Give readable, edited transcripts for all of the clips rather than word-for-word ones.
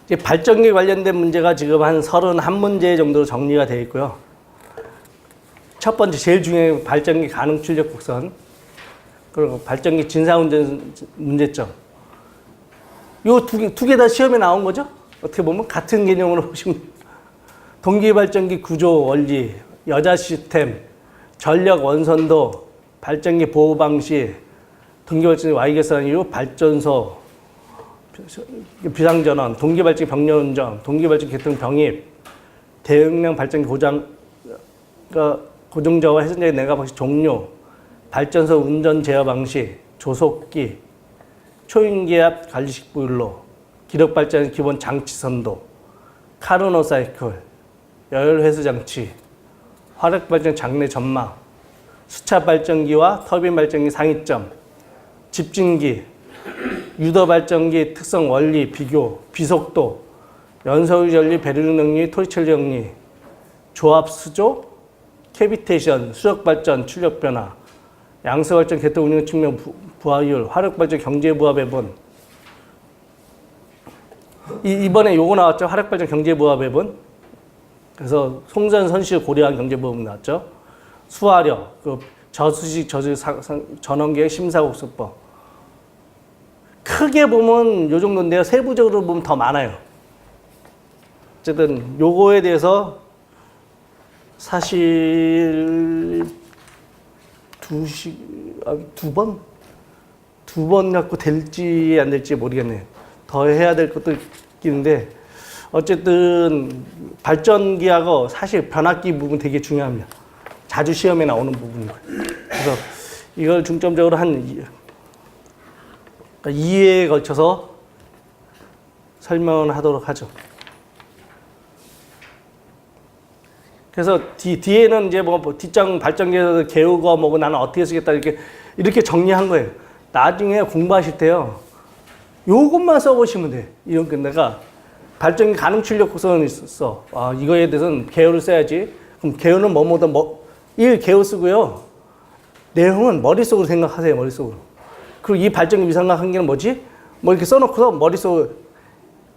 이제 발전기 관련된 문제가 지금 한 31문제 정도로 정리가 되어 있고요. 첫 번째 제일 중요한 발전기 가능 출력 곡선, 그리고 발전기 진사운전 문제점. 요 두 개 다 시험에 나온 거죠? 어떻게 보면 같은 개념으로 보시면 돼요. 동기 발전기 구조 원리, 여자 시스템, 전력 원선도, 발전기 보호 방식, 동기 발전기 Y 계산 이후 발전소, 비상전원, 동기 발전기 병렬 운전, 동기 발전기 계통 병입, 대용량 발전기 고장, 고정자와 해선자의 내가 방식 종료, 발전소 운전 제어 방식, 조속기, 초인기압 관리식 보일러, 기력 발전 기본 장치 선도, 카르노 사이클, 열혈 회수 장치, 화력 발전 장내 전망, 수차 발전기와 터빈 발전기 상이점, 집진기, 유도 발전기 특성 원리 비교, 비속도, 연소유 전리 배류 능리 토리철 정리, 조합 수조, 캐비테이션, 수력 발전 출력 변화, 양서 발전 개통 운영 측면 부하율, 화력 발전 경제 부하 배분. 이번에 요거 나왔죠. 화력 발전 경제 부하 배분. 그래서 송전 선실 고려한 경제 부분 나왔죠. 수화력, 그 저수식 저수 전원계획 심사곡수법. 크게 보면 요 정도인데요. 세부적으로 보면 더 많아요. 어쨌든 요거에 대해서 사실 두 번 갖고 될지 안 될지 모르겠네요. 더 해야 될 것도 있는데 어쨌든 발전기하고 사실 변압기 부분 되게 중요합니다. 자주 시험에 나오는 부분이고요. 그래서 이걸 중점적으로 한 2회에 걸쳐서 설명을 하도록 하죠. 그래서 뒤에는 이제 뭐 뒷장 발전기에서 개우고 뭐고 나는 어떻게 쓰겠다 이렇게 정리한 거예요. 나중에 공부하실 때요. 요것만 써보시면 돼. 이런 거 내가 발전기 가능 출력 곡선이 있어. 아, 이거에 대해서는 개요를 써야지. 그럼 개요는 뭐뭐든 1 개요 쓰고요. 내용은 머릿속으로 생각하세요. 머릿속으로. 그리고 이 발전기 미상각 한계는 뭐지? 뭐 이렇게 써놓고서 머릿속으로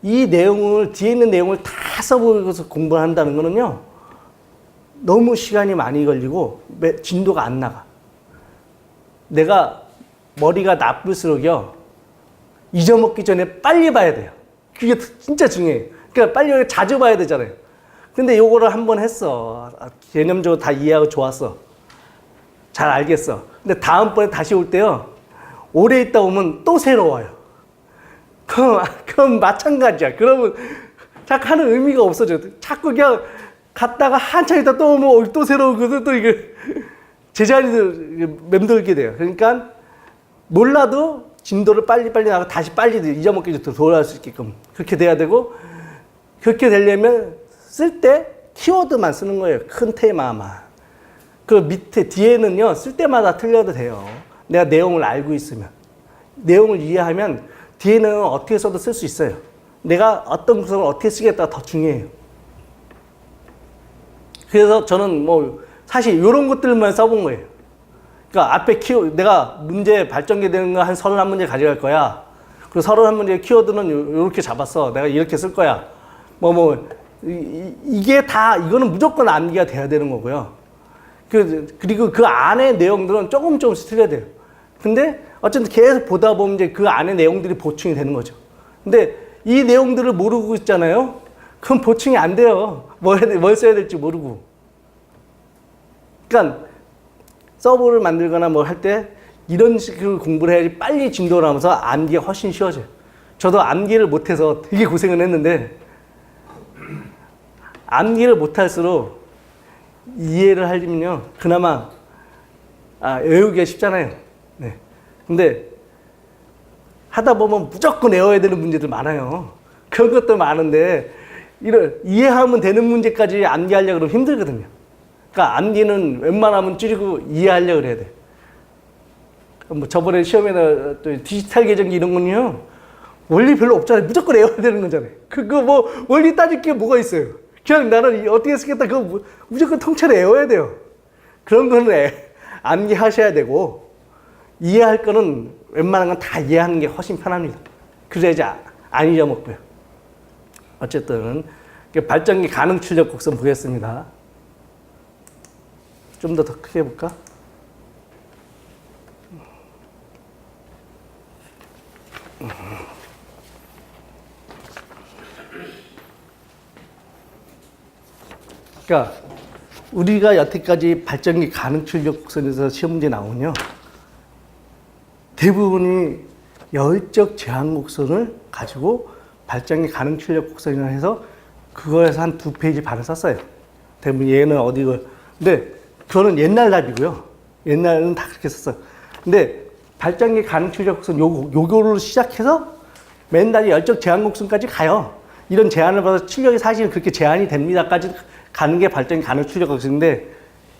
이 내용을 뒤에 있는 내용을 다 써보고서 공부를 한다는 거는요. 너무 시간이 많이 걸리고 진도가 안 나가. 내가 머리가 나쁠수록요. 잊어먹기 전에 빨리 봐야 돼요. 그게 진짜 중요해요. 그러니까 빨리 자주 봐야 되잖아요. 근데 요거를 한번 했어. 개념적으로 다 이해하고 좋았어. 잘 알겠어. 근데 다음번에 다시 올 때요. 오래 있다 오면 또 새로워요. 그럼 마찬가지야. 그러면 자꾸 하는 의미가 없어져. 자꾸 그냥 갔다가 한참 있다 또 오면 또 새로우고 또 이게 제자리를 맴돌게 돼요. 그러니까 몰라도 진도를 빨리빨리 나가고 다시 빨리 잊어먹기 돌아갈 수 있게끔 그렇게 돼야 되고 그렇게 되려면 쓸 때 키워드만 쓰는 거예요. 큰 테마만. 그 밑에 뒤에는요. 쓸 때마다 틀려도 돼요. 내가 내용을 알고 있으면. 내용을 이해하면 뒤에는 어떻게 써도 쓸 수 있어요. 내가 어떤 구성을 어떻게 쓰겠다가 더 중요해요. 그래서 저는 뭐 사실 이런 것들만 써본 거예요. 그러니까 앞에 내가 문제 발전기 되는 거 한 31문제 가져갈 거야. 그리고 31문제의 키워드는 이렇게 잡았어. 내가 이렇게 쓸 거야. 이게 다 이거는 무조건 암기가 돼야 되는 거고요. 그리고 그 안에 내용들은 조금씩 틀려야 돼요. 근데 어쨌든 계속 보다 보면 이제 그 안에 내용들이 보충이 되는 거죠. 근데 이 내용들을 모르고 있잖아요. 그럼 보충이 안 돼요. 뭘 써야 될지 모르고. 그러니까 서브를 만들거나 뭐 할 때 이런 식으로 공부를 해야지 빨리 진도를 하면서 암기가 훨씬 쉬워져요. 저도 암기를 못해서 되게 고생을 했는데 암기를 못할수록 이해를 하려면요. 그나마 외우기가 쉽잖아요. 네. 근데 하다 보면 무조건 외워야 되는 문제들 많아요. 그런 것도 많은데 이해하면 되는 문제까지 암기하려고 그러면 힘들거든요. 그러니까 암기는 웬만하면 줄이고 이해하려고 그래야 돼. 뭐 저번에 시험에는 또 디지털 계정기 이런 거는요. 원리 별로 없잖아요. 무조건 외워야 되는 거잖아요. 그거 뭐 원리 따질 게 뭐가 있어요. 그냥 나는 어떻게 쓰겠다. 그거 무조건 통째로 외워야 돼요. 그런 거는 암기하셔야 되고 이해할 거는 웬만한 건 다 이해하는 게 훨씬 편합니다. 그래야지 안 잊어먹고요. 어쨌든 발전기 가능 출력 곡선 보겠습니다. 좀 더 크게 해볼까? 그러니까 우리가 여태까지 발전기 가능 출력 곡선에서 시험 문제 나오면요, 대부분이 열적 제한 곡선을 가지고 발전기 가능 출력 곡선이라 해서 그거에서 한 2페이지 반을 썼어요. 대부분 얘는 어디고. 근데 그거는 옛날 답이고요. 옛날은 다 그렇게 썼어요. 근데 발전기 가능 출력 곡선 요거로 시작해서 맨날 열적 제한 곡선까지 가요. 이런 제한을 받아서 출력이 사실은 그렇게 제한이 됩니다까지 가는 게 발전기 가능 출력 곡선인데,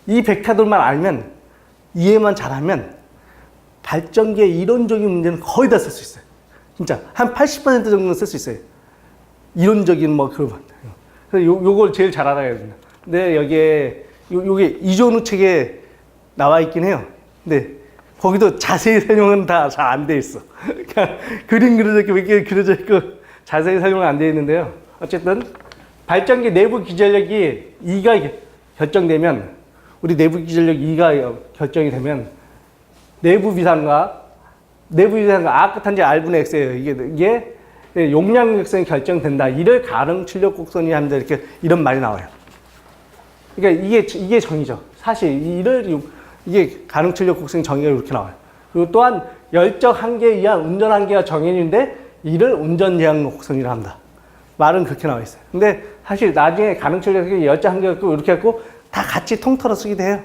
이 벡터들만 알면, 이해만 잘하면 발전기의 이론적인 문제는 거의 다 쓸 수 있어요. 진짜 한 80% 정도는 쓸 수 있어요. 이론적인 뭐 그런 거. 그래서 요걸 제일 잘 알아야 된다. 근데 여기에 요게 이존우 책에 나와 있긴 해요. 근데 거기도 자세히 설명은 다 잘 안 돼 있어. 그냥 그림 그려져 있고 몇 개 그려져 있고 자세히 설명은 안 돼 있는데요. 어쨌든 발전기 내부 기전력이 2가 결정되면, 우리 내부 기전력 2가 결정이 되면 내부 비상과 R 끝한지 R분의 X예요. 이게 용량 곡선이 결정된다. 이를 가능 출력 곡선이 합니다. 이렇게 이런 말이 나와요. 그러니까 이게 정의죠. 사실 이게 가능 출력 곡선의 정의가 이렇게 나와요. 그리고 또한 열적 한계에 의한 운전 한계가 정해진데 이를 운전 제한 곡선이라 합니다. 말은 그렇게 나와 있어요. 근데 사실 나중에 가능 출력이 열적 한계가 있고 이렇게 했고 다 같이 통틀어 쓰기도 해요.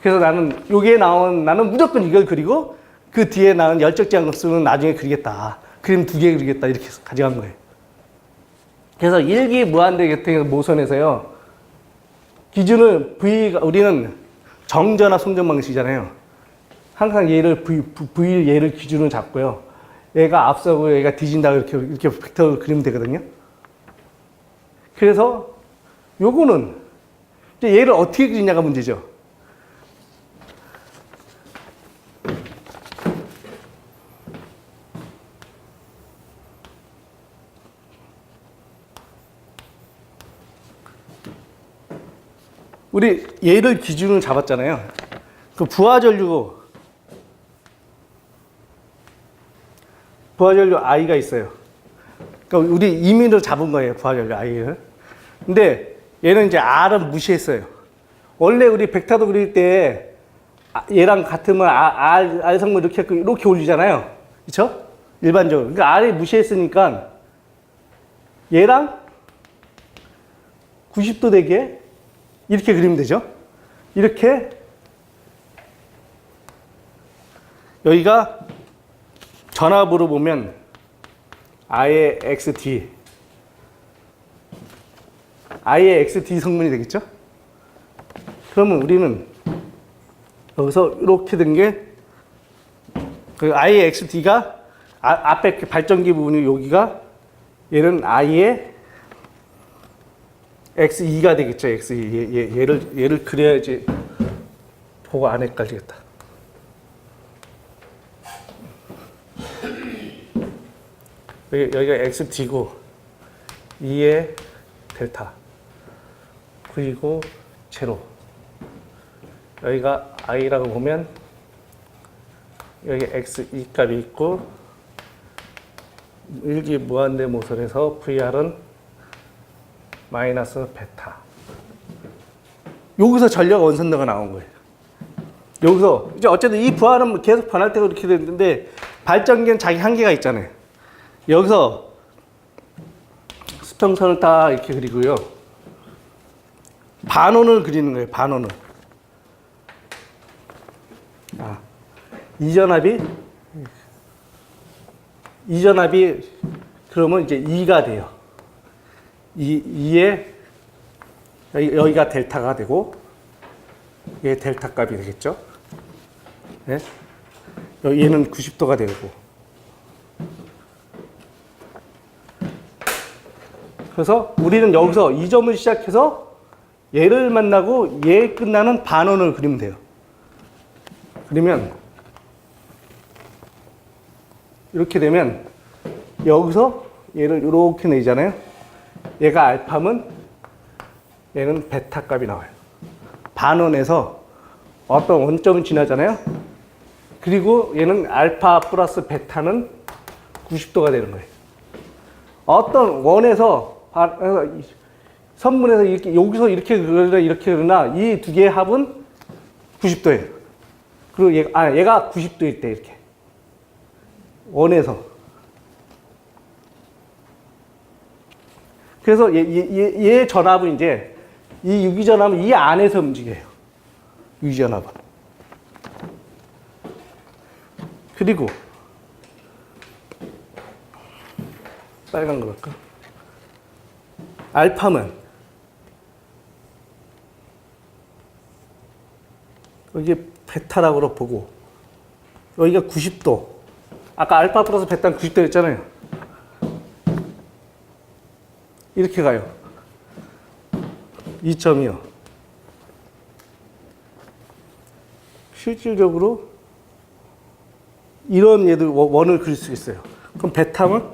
그래서 나는 무조건 이걸 그리고 그 뒤에 나온 열적 제한 곡선은 나중에 그리겠다. 그림 2개 그리겠다. 이렇게 해서 가져간 거예요. 그래서 일기 무한대 계통의 모선에서요, 기준을 우리는 정전화 송전 방식이잖아요. 항상 얘를 얘를 기준으로 잡고요. 얘가 앞서고 얘가 뒤진다고 이렇게 벡터를 그리면 되거든요. 그래서 요거는 이제 얘를 어떻게 그리냐가 문제죠. 우리 얘를 기준으로 잡았잖아요. 그 부하전류 I가 있어요. 그러니까 우리 임의로 잡은 거예요, 부하전류 I를. 근데 얘는 이제 R은 무시했어요. 원래 우리 벡터도 그릴 때 얘랑 같으면 R 성분 이렇게 올리잖아요. 그렇죠? 일반적으로. 그러니까 R이 무시했으니까 얘랑 90도 되게 이렇게 그리면 되죠. 이렇게 여기가 전압으로 보면 I의 XD 성분이 되겠죠. 그러면 우리는 여기서 이렇게 된 게 그 I의 XD가 앞에 발전기 부분이 여기가, 얘는 I의 X2가 되겠죠. X2. 얘를 그려야지 보고 안 헷갈리겠다. 여기가 XD고 2의 델타 그리고 제로. 여기가 I라고 보면 여기 X2 값이 있고 일기 무한대 모선에서 VR은 마이너스 베타. 여기서 전력 원선도가 나온 거예요. 여기서 이제 어쨌든 이 부하는 계속 변할 때가 이렇게 되는데 발전기는 자기 한계가 있잖아요. 여기서 수평선을 딱 이렇게 그리고요. 반원을 그리는 거예요. 반원을. 이전압이 그러면 이제 2가 돼요. 2에 여기가 델타가 되고 얘 델타 값이 되겠죠. 네? 얘는 90도가 되고. 그래서 우리는 여기서 이 점을 시작해서 얘를 만나고 얘 끝나는 반원을 그리면 돼요. 그러면 이렇게 되면 여기서 얘를 이렇게 내잖아요. 얘가 알파면 얘는 베타 값이 나와요. 반원에서 어떤 원점을 지나잖아요. 그리고 얘는 알파 플러스 베타는 90도가 되는 거예요. 어떤 원에서 선분에서 이렇게 여기서 이렇게 그러나 이 두 개의 합은 90도예요. 그리고 얘가 90도일 때 이렇게 원에서. 그래서 얘 전압은 이제 이 유기전압은 이 안에서 움직여요. 유기전압은. 그리고 빨간 거 볼까? 알파면 여기 베타라고 보고 여기가 90도. 아까 알파 플러스 베타는 90도였잖아요. 이렇게 가요. 2점이요. 실질적으로 이런 얘들 원을 그릴 수 있어요. 그럼 베타면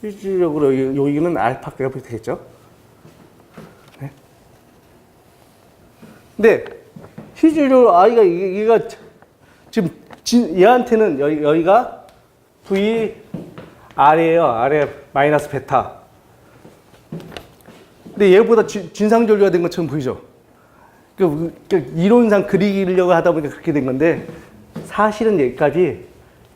실질적으로 여기는 알파 값이 되겠죠. 네. 근데 실질적으로 얘가 지금 얘한테는 여기가 V R이에요. R에 마이너스 베타. 근데 얘보다 진상전류가 된 것처럼 보이죠. 이론상 그리려고 하다 보니까 그렇게 된 건데 사실은 여기까지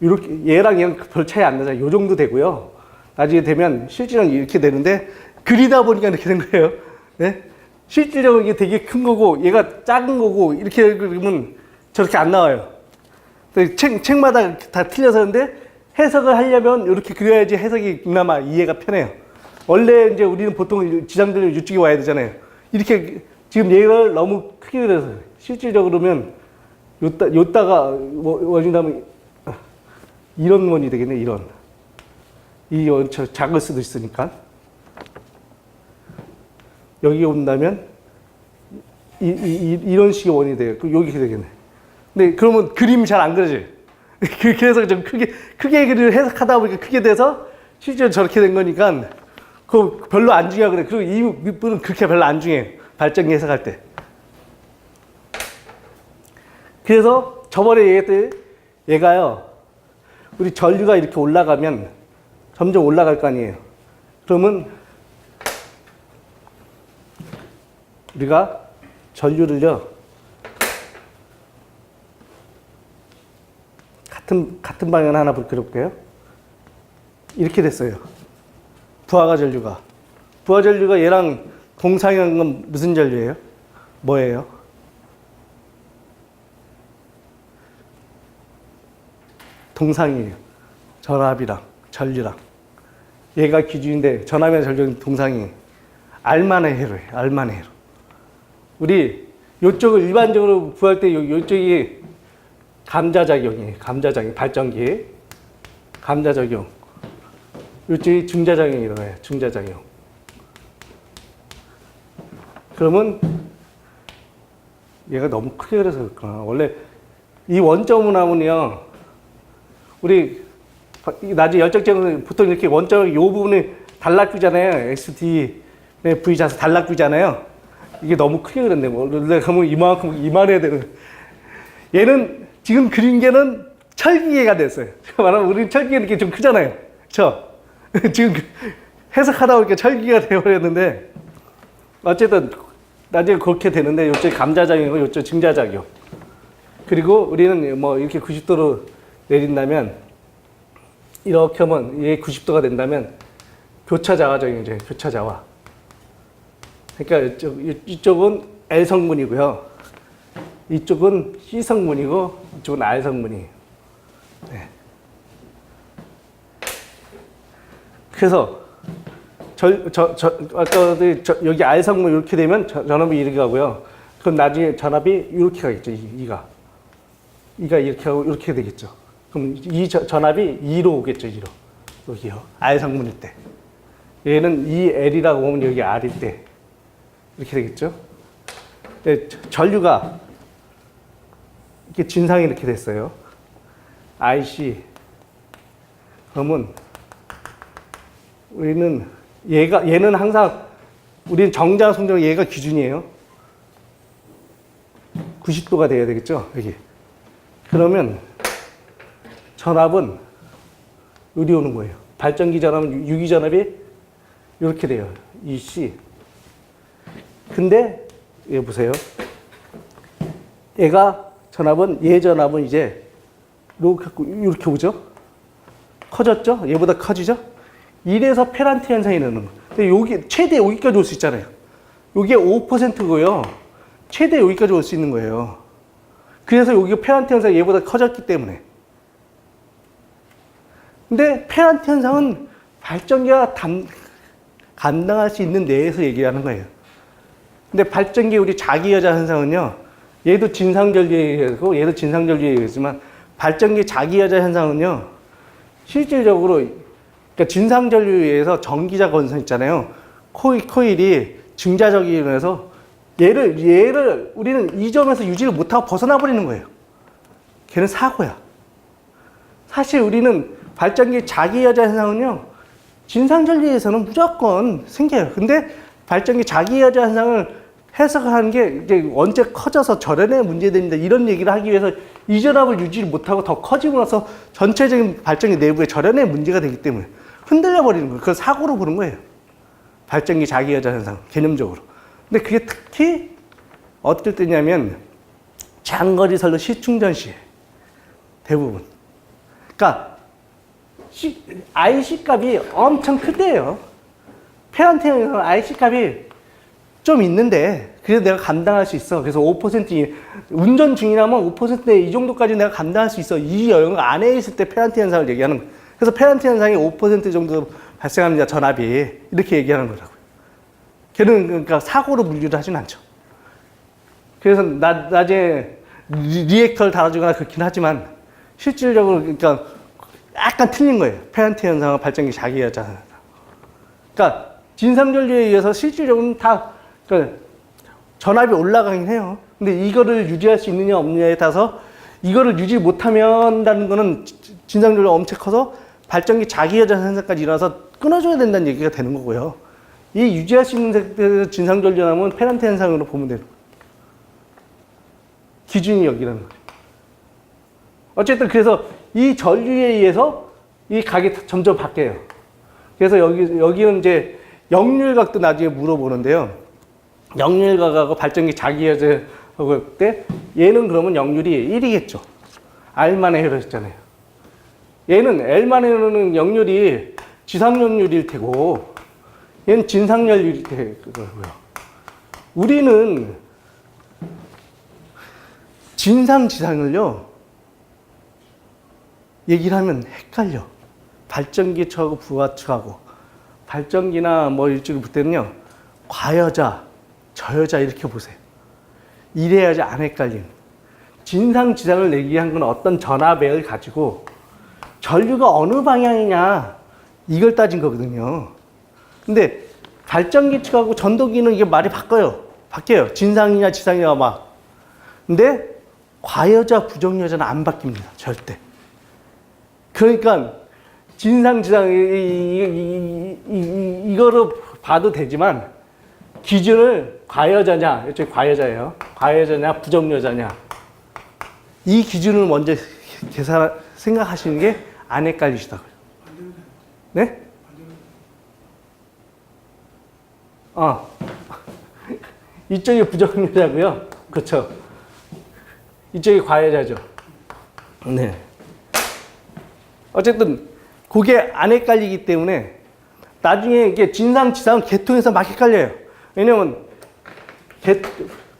이렇게 얘랑 얘랑 별 차이 안 나잖아요. 요 정도 되고요. 나중에 되면 실질은 이렇게 되는데 그리다 보니까 이렇게 된 거예요. 네? 실질적으로 이게 되게 큰 거고 얘가 작은 거고 이렇게 그리면 저렇게 안 나와요. 책마다 다 틀려서 그런데 해석을 하려면 이렇게 그려야지 해석이 그나마 이해가 편해요. 원래 이제 우리는 보통 지상전류 이쪽에 와야 되잖아요. 이렇게 지금 얘를 너무 크게 그려서 실질적으로면 요따가 원이라면 이런 원이 되겠네. 이런 이 원 작을 수도 있으니까 여기 온다면 이런 식의 원이 돼요. 여기 되겠네. 근데 그러면 그림이 잘 안 그려져요. 그래서 좀 크게 그림을 해석하다 보니까 크게 돼서 실제로 저렇게 된 거니까 그거 별로 안 중요하고 그래. 그리고 이 밑부분은 그렇게 별로 안 중요해요. 발전기 해석할 때. 그래서 저번에 얘기했듯이 얘가요. 우리 전류가 이렇게 올라가면 점점 올라갈 거 아니에요. 그러면 우리가 전류를요. 같은 방향 하나 그려볼게요. 이렇게 됐어요. 부하가 전류가. 부하 전류가 얘랑 동상이한 건 무슨 전류예요? 뭐예요? 동상이에요. 전압이랑 전류랑. 얘가 기준인데 전압이랑 전류는 동상이에요. 알만의 회로예요. 알만의 회로. 우리 요쪽을 일반적으로 부할 때 요쪽이 감자작용이에요. 감자작용. 발전기. 감자작용. 요쪽이 중자작용이라고 해요. 중자작용. 그러면 얘가 너무 크게 그려서 그렇구나. 원래 이 원점을 하면요. 우리 나중에 열적정은 보통 이렇게 원점 이 부분이 단락규잖아요. XD V 자수 단락규잖아요. 이게 너무 크게 그렸네. 원래 그러면 이만큼 이만해야 되는. 얘는 지금 그린 게는 철기계가 됐어요. 말하면 우리 철기계 이렇게 좀 크잖아요. 그렇죠? 지금 해석하다 보니까 철기계가 되어버렸는데 어쨌든 나중에 그렇게 되는데 이쪽 감자작용이고 이쪽 증자작용. 그리고 우리는 뭐 이렇게 90도로 내린다면 이렇게 하면 얘 90도가 된다면 교차자화적용이죠. 교차자화. 그러니까 이쪽은 L 성분이고요. 이쪽은 C 성분이고 이쪽은 R 성분이에요. 네. 그래서 아까 여기 R 성분 이렇게 되면 전압이 이렇게 가고요. 그럼 나중에 전압이 이렇게 가겠죠. 이가 이렇게 하고 이렇게 되겠죠. 그럼 이 전압이 2로 오겠죠. 2로. 여기요. R 성분일 때. 얘는 이 L이라고 보면 여기 R일 때. 이렇게 되겠죠. 네, 전류가 이렇게 진상이 이렇게 됐어요. IC. 그러면 우리는 얘는 항상 우리는 정자, 송정 얘가 기준이에요. 90도가 돼야 되겠죠, 여기. 그러면 전압은 여기 오는 거예요. 발전기 전압은 유기 전압이 이렇게 돼요. EC. 근데 얘 보세요. 얘가 얘 전압은 이제 이렇게 오죠? 커졌죠? 얘보다 커지죠? 이래서 페란트 현상이 나는 거예요. 근데 여기 최대 여기까지 올 수 있잖아요. 여기가 5%고요. 최대 여기까지 올 수 있는 거예요. 그래서 여기가 페란트 현상이 얘보다 커졌기 때문에. 근데 페란트 현상은 발전기가 감당할 수 있는 내에서 얘기하는 거예요. 근데 발전기 우리 자기여자 현상은요, 얘도 진상전류이고 얘도 진상전류이지만 발전기 자기여자 현상은요, 실질적으로 그러니까 진상전류에 의해서 전기자 건선 있잖아요. 코일이 증자적이면서 얘를 우리는 이 점에서 유지를 못하고 벗어나 버리는 거예요. 걔는 사고야. 사실 우리는 발전기 자기여자 현상은요, 진상전류에서는 무조건 생겨요. 근데 발전기 자기여자 현상을 해석하는 게 이제 언제 커져서 절연에 문제됩니다. 이런 얘기를 하기 위해서 이 전압을 유지를 못하고 더 커지고 나서 전체적인 발전기 내부에 절연에 문제가 되기 때문에 흔들려 버리는 거예요. 그걸 사고로 보는 거예요. 발전기 자기여자 현상, 개념적으로. 근데 그게 특히 어떨 때냐면 장거리 선로 시충전 시에 대부분. 그러니까 IC 값이 엄청 크대요. 페란트 현상은 IC 값이 좀 있는데 그래도 내가 감당할 수 있어. 그래서 5% 운전 중이라면 5%에 이 정도까지 내가 감당할 수 있어. 이 영역 안에 있을 때 페란트 현상을 얘기하는 거예요. 그래서 페란트 현상이 5% 정도 발생합니다. 전압이. 이렇게 얘기하는 거라고요. 걔는 그러니까 사고로 분류를 하진 않죠. 그래서 나중에 리액터를 달아주거나 그렇긴 하지만 실질적으로 그러니까 약간 틀린 거예요. 페란트 현상과 발전기 자기여자. 그러니까 진상전류에 의해서 실질적으로는 다 그러니까 전압이 올라가긴 해요. 근데 이거를 유지할 수 있느냐 없느냐에 따라서 이거를 유지 못하면다는 거는 진상전류가 엄청 커서 발전기 자기여자 현상까지 일어나서 끊어줘야 된다는 얘기가 되는 거고요. 이 유지할 수 있는 상태에서 진상전류라면 페란트 현상으로 보면 되는 거예요. 기준이 여기라는 거예요. 어쨌든 그래서 이 전류에 의해서 이 각이 점점 바뀌어요. 그래서 여기는 이제 역률각도 나중에 물어보는데요. 역률각하고 발전기 자기여자하고 때 얘는 그러면 역률이 1이겠죠. R만의 회로였잖아요. 얘는 L만의 회로는 역률이 지상역률일 테고 얘는 진상역률일 테고요. 우리는 진상 지상을요 얘기를 하면 헷갈려. 발전기 측하고 부하측하고 발전기나 뭐 일주일 때는요 과여자, 저여자 이렇게 보세요. 이래야지 안 헷갈리는. 진상 지상을 얘기한 건 어떤 전압액을 가지고 전류가 어느 방향이냐 이걸 따진 거거든요. 근데 발전기 측하고 전도기는 이게 말이 바뀌어요. 진상이냐 지상이냐 막. 근데 과여자, 부정여자는 안 바뀝니다. 절대. 그러니까 진상 지상 이거로 봐도 되지만 기준을 과여자냐, 이쪽 과여자예요. 과여자냐, 부정여자냐. 이 기준을 먼저 생각하시는 게 안 헷갈리시다고요. 네? 이쪽이 부정여자고요. 그렇죠. 이쪽이 과여자죠. 네. 어쨌든 그게 안 헷갈리기 때문에 나중에 이게 진상, 지상, 계통에서 막 헷갈려요. 왜냐면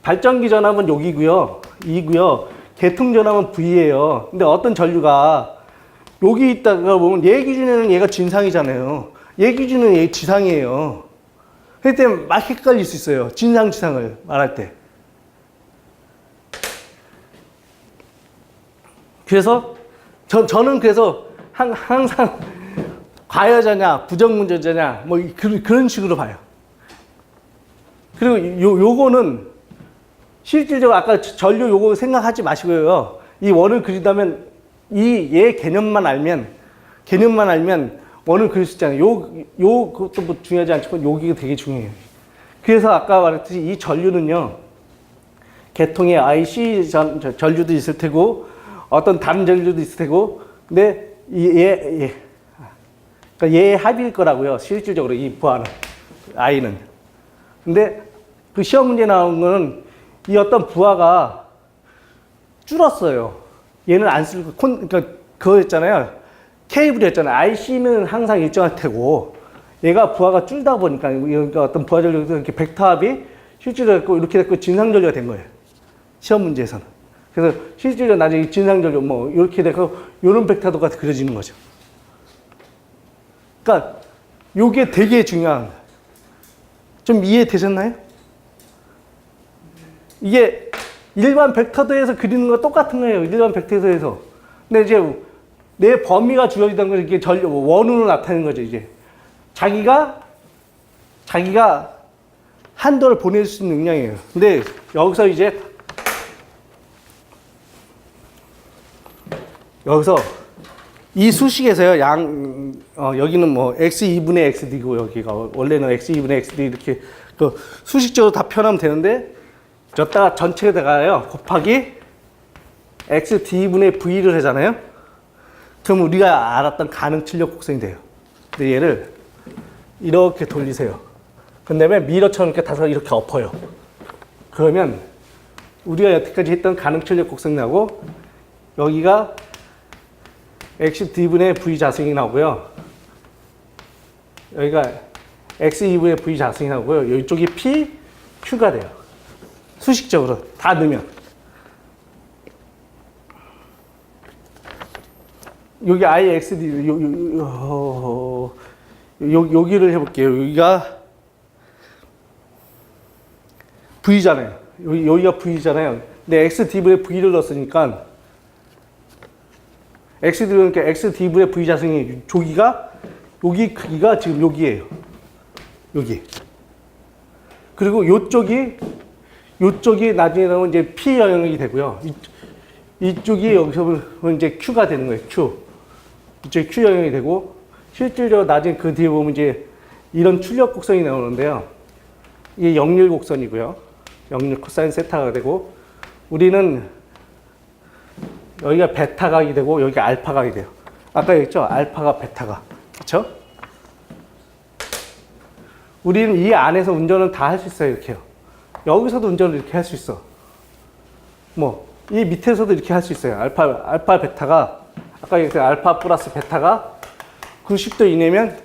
발전기 전압은 여기고요, 이고요. 계통 전압은 V예요. 근데 어떤 전류가 여기 있다가 보면 얘 기준에는 얘가 진상이잖아요. 얘 기준은 얘 지상이에요. 그렇기 때문에 막 헷갈릴 수 있어요. 진상, 지상을 말할 때. 그래서 저는 그래서 항상 과여자냐 부정문제자냐 뭐 그런 식으로 봐요. 그리고 요거는 실질적으로 아까 전류 요거 생각하지 마시고요. 이 원을 그리다면 얘 개념만 알면 원을 그릴 수 있잖아요. 그것도 뭐 중요하지 않지만 여기가 되게 중요해요. 그래서 아까 말했듯이 이 전류는요, 계통의 IC 전류도 있을 테고, 어떤 다른 전류도 있을 테고, 근데 그러니까 얘의 합일 거라고요. 실질적으로 이 부하는, I는. 근데 그 시험 문제 나온 거는 이 어떤 부하가 줄었어요. 얘는 안 쓰고, 그러니까 그거 있잖아요. 케이블이었잖아요. IC는 항상 일정할 테고, 얘가 부하가 줄다 보니까, 그러니까 어떤 부하 전류도 이렇게 벡터 합이 실질적으로 됐고, 이렇게 됐고, 진상 전류가 된 거예요. 시험 문제에서는. 그래서 실질적으로 나중에 진상 전류, 뭐, 이렇게 되고, 요런 벡터도가 그려지는 거죠. 그러니까, 요게 되게 중요한, 좀 이해되셨나요? 이게 일반 벡터도에서 그리는 거 똑같은 거예요. 일반 벡터도에서. 근데 이제 내 범위가 주어지던 건 이게 원으로 나타내는 거죠, 이제. 자기가 한도를 보낼 수 있는 능량이에요. 근데 여기서 이 수식에서요, 여기는 뭐 x2분의 xd고 여기가 원래는 x2분의 xd 이렇게 그 수식적으로 다 표현하면 되는데 저따가 전체에다가요 곱하기 xd분의 v를 하잖아요. 그럼 우리가 알았던 가능 출력 곡선이 돼요. 근데 얘를 이렇게 돌리세요. 그 다음에 미러처럼 이렇게 다서 이렇게 엎어요. 그러면 우리가 여태까지 했던 가능 출력 곡선이 나고 여기가 xd분의 v 자승이 나오고요. 여기가 x2분의 v 자승이 나오고요. 이쪽이 p, q가 돼요. 수식적으로 다 넣으면. 여기 IXD, 여기를 해볼게요. 여기가 V잖아요. 여기가 V잖아요. 근데 XD분의 V를 넣었으니까, XD분의 V 자승이, 여기 크기가 지금 여기예요. 여기. 그리고 요쪽이 나중에 나오면 이제 P 영역이 되고요. 이쪽이 여기서 이제 Q가 되는 거예요. Q. 이쪽이 Q 영역이 되고, 실질적으로 나중에 그 뒤에 보면 이제 이런 출력 곡선이 나오는데요. 이게 역률 곡선이고요. 역률 코사인 세타가 되고, 우리는 여기가 베타각이 되고, 여기가 알파각이 돼요. 아까 얘기했죠? 알파가 베타가. 그쵸? 우리는 이 안에서 운전은 다 할 수 있어요. 이렇게요. 여기서도 운전을 이렇게 할 수 있어. 이 밑에서도 이렇게 할 수 있어요. 알파 베타가, 아까 얘기했어요. 알파 플러스 베타가 90도 이내면,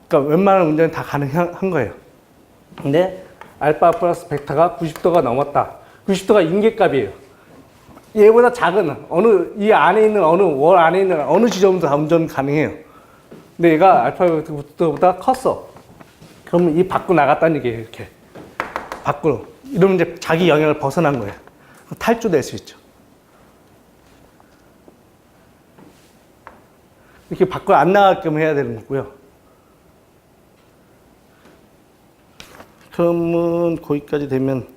그러니까 웬만한 운전은 다 가능한 거예요. 근데 알파 플러스 베타가 90도가 넘었다. 90도가 인계값이에요. 얘보다 작은, 이 안에 있는 월 안에 있는 어느 지점도 다 운전 가능해요. 근데 얘가 알파 베타보다 컸어. 그러면 이 밖으로 나갔다는 얘기예요. 이렇게. 밖으로. 이러면 이제 자기 영역을 벗어난 거예요. 탈주될 수 있죠. 이렇게 밖으로 안 나가게끔 해야 되는 거고요. 그러면 거기까지 되면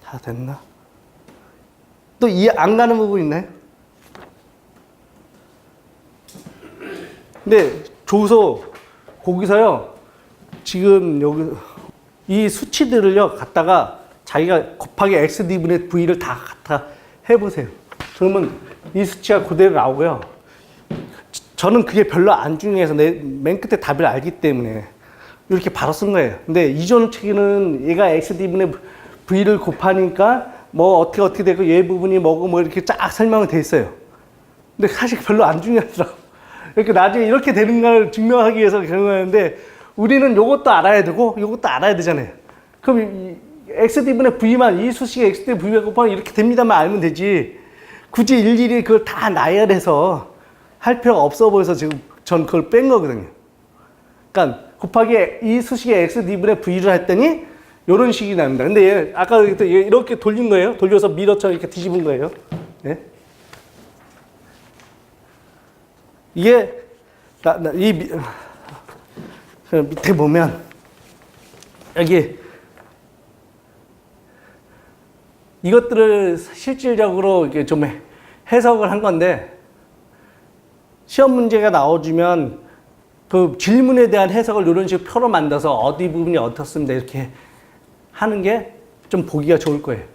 다 됐나? 또 이해 안 가는 부분 있나요? 근데 거기서요, 지금 여기 이 수치들을요 갖다가 자기가 곱하기 xd분의 v를 다 갖다 해보세요. 그러면 이 수치가 그대로 나오고요. 저는 그게 별로 안 중요해서 맨 끝에 답을 알기 때문에 이렇게 바로 쓴 거예요. 근데 이전 책에는 얘가 xd분의 v를 곱하니까 뭐 어떻게 되고 얘 부분이 뭐고 뭐 이렇게 쫙 설명이 돼 있어요. 근데 사실 별로 안 중요하더라고. 이렇게 나중에 이렇게 되는 걸 증명하기 위해서 그런 거였는데 우리는 요것도 알아야 되고 요것도 알아야 되잖아요. 그럼 xd분의 v만, 이 수식의 xd분의 v가 곱하면 이렇게 됩니다만 알면 되지. 굳이 일일이 그걸 다 나열해서 할 필요가 없어 보여서 지금 전 그걸 뺀 거거든요. 그러니까 곱하기 이 수식의 xd분의 v를 했더니 이런 식이 납니다. 근데 얘 아까 이렇게 돌린 거예요. 돌려서 미러처럼 이렇게 뒤집은 거예요. 네? 이게 밑에 보면 여기 이것들을 실질적으로 이게 좀 해석을 한 건데 시험 문제가 나와주면 그 질문에 대한 해석을 이런 식으로 표로 만들어서 어디 부분이 어떻습니다 이렇게 하는 게 좀 보기가 좋을 거예요.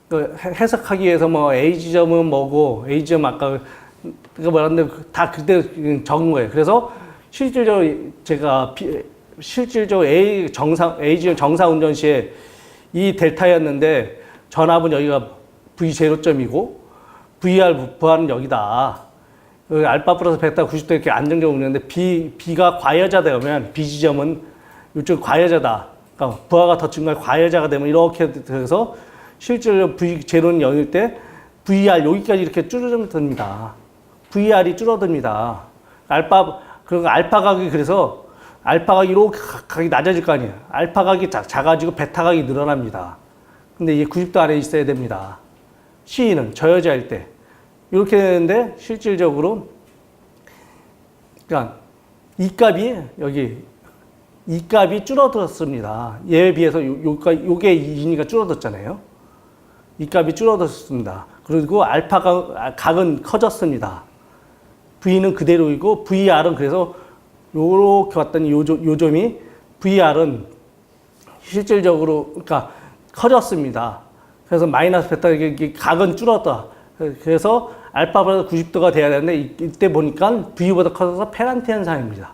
그 해석하기 위해서 뭐 A 지점은 뭐고 A 지점 아까 그거 말했는데 다 그때 적은 거예요. 그래서 실질적으로 제가 실질적으로 A 지점 정상 운전 시에 이 델타였는데 전압은 여기가 V0점이고 VR은 여기다. 알파 플러스 베타 90도 이렇게 안정적으로 오는데 B가 과여자되면 B 지점은 이쪽 과여자다. 그러니까 부하가 더 증가할 과여자가 되면 이렇게 돼서 실제로 V0는 0일 때 VR 여기까지 이렇게 줄어듭니다. VR이 줄어듭니다. 그리고 알파 각이 그래서 알파 각이 이렇게 각이 낮아질 거 아니에요. 알파 각이 작아지고 베타 각이 늘어납니다. 근데 이게 90도 안에 있어야 됩니다. C는 저여자일 때. 이렇게 되는데 실질적으로 그러니까 이 값이 줄어들었습니다. 얘에 비해서 요게 인이가 줄어들었잖아요. 이 값이 줄어들었습니다. 그리고 알파 각은 커졌습니다. V는 그대로이고 VR은 그래서 요렇게 왔더니 요 점이 VR은 실질적으로 그러니까 커졌습니다. 그래서 마이너스 베타 이게 각은 줄었다. 그래서 알파보다 90도가 돼야 되는데 이때 보니까 V보다 커져서 페란티 현상입니다.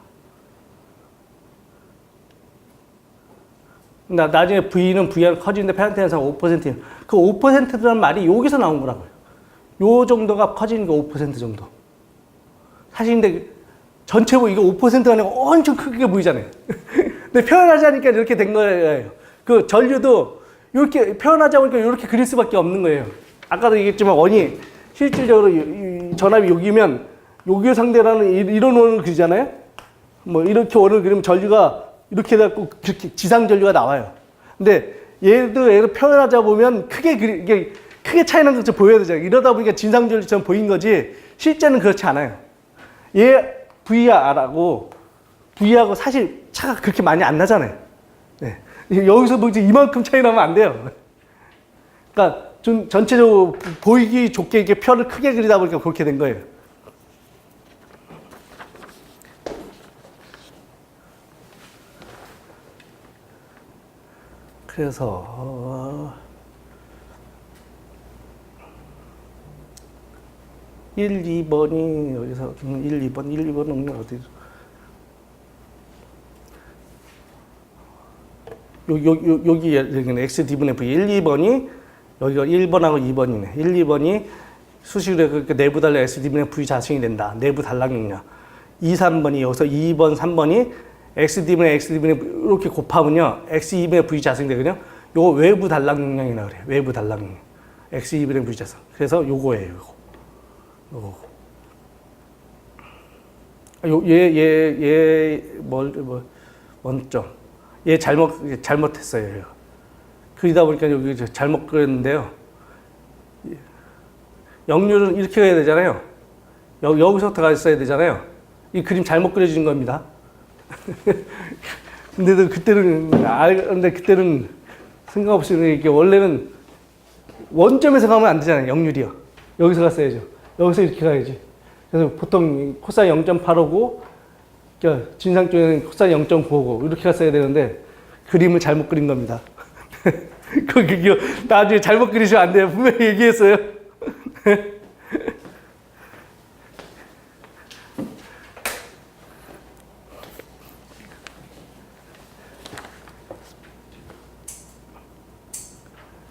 나중에 V는 VR 커지는데 페란티 현상 5%예요. 그 5%라는 말이 여기서 나온 거라고요. 요 정도가 커지는 게 5% 정도. 사실 근데 전체 이거 5%가 아니고 엄청 크게 보이잖아요. 근데 표현하자니까 이렇게 된 거예요. 그 전류도 이렇게 표현하자 보니까 이렇게 그릴 수밖에 없는 거예요. 아까도 얘기했지만 원이 실질적으로 전압이 여기면 여기 상대라는 이런 원을 그리잖아요. 뭐 이렇게 원을 그리면 전류가 이렇게 돼갖고 그렇게 지상 전류가 나와요. 근데 얘도 표현하자 보면 이게 크게 차이 나는 것처럼 보여야 되잖아요. 이러다 보니까 진상 전류처럼 보인 거지 실제는 그렇지 않아요. 얘 V하고 사실 차가 그렇게 많이 안 나잖아요. 네. 여기서 뭐 이만큼 차이 나면 안 돼요. 그러니까 좀 전체적으로 보이기 좋게 이렇게 표를 크게 그리다 보니까 그렇게 된 거예요. 그래서 1, 2번이 여기서 1, 2번 없는 어디? 여기 X D분의 V 1, 2번이 여기가 1번하고 2번이네. 1, 2번이 수식으로 내부 단락 S D분의 V 자승이 된다. 내부 단락 용량. 2, 3번이 여기서 2번, 3번이 X D분의 이렇게 곱하면요. X 2분의 V 자승이 되거든요. 요거 외부 단락 용량이라 그래요. 외부 단락 용량. X 2분의 V 자승. 그래서 요거예요. 요거. 원점. 얘 잘못했어요. 그러다 보니까 여기 잘못 그렸는데요. 역률은 이렇게 가야 되잖아요. 여기서부터 갔어야 되잖아요. 이 그림 잘못 그려진 겁니다. 근데 그때는 생각 없이 이게 원래는 원점에서 가면 안 되잖아요. 역률이요. 여기서 갔어야죠. 여기서 이렇게 가야지. 그래서 보통 코사인 0.8오고 진상 쪽에는 코사인 0.9오고 이렇게 갔어야 되는데 그림을 잘못 그린 겁니다. 그거 나중에 잘못 그리시면 안 돼요. 분명히 얘기했어요.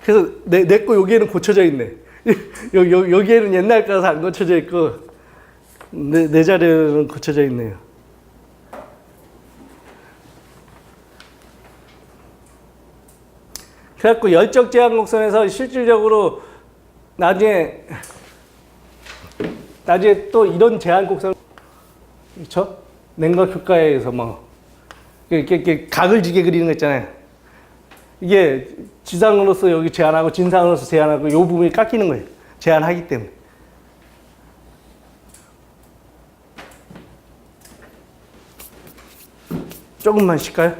그래서 내 거 여기에는 고쳐져 있네. 여기에는 옛날 거라서 안 고쳐져 있고 내 자리에는 고쳐져 있네요. 그래갖고 열적 제한 곡선에서 실질적으로 나중에 또 이런 제한 곡선 그렇죠? 냉각 효과에 의해서 뭐 이렇게 각을 지게 그리는 거 있잖아요. 이게 지상으로서 여기 제한하고 진상으로서 제한하고 이 부분이 깎이는 거예요. 제한하기 때문에. 조금만 쉴까요?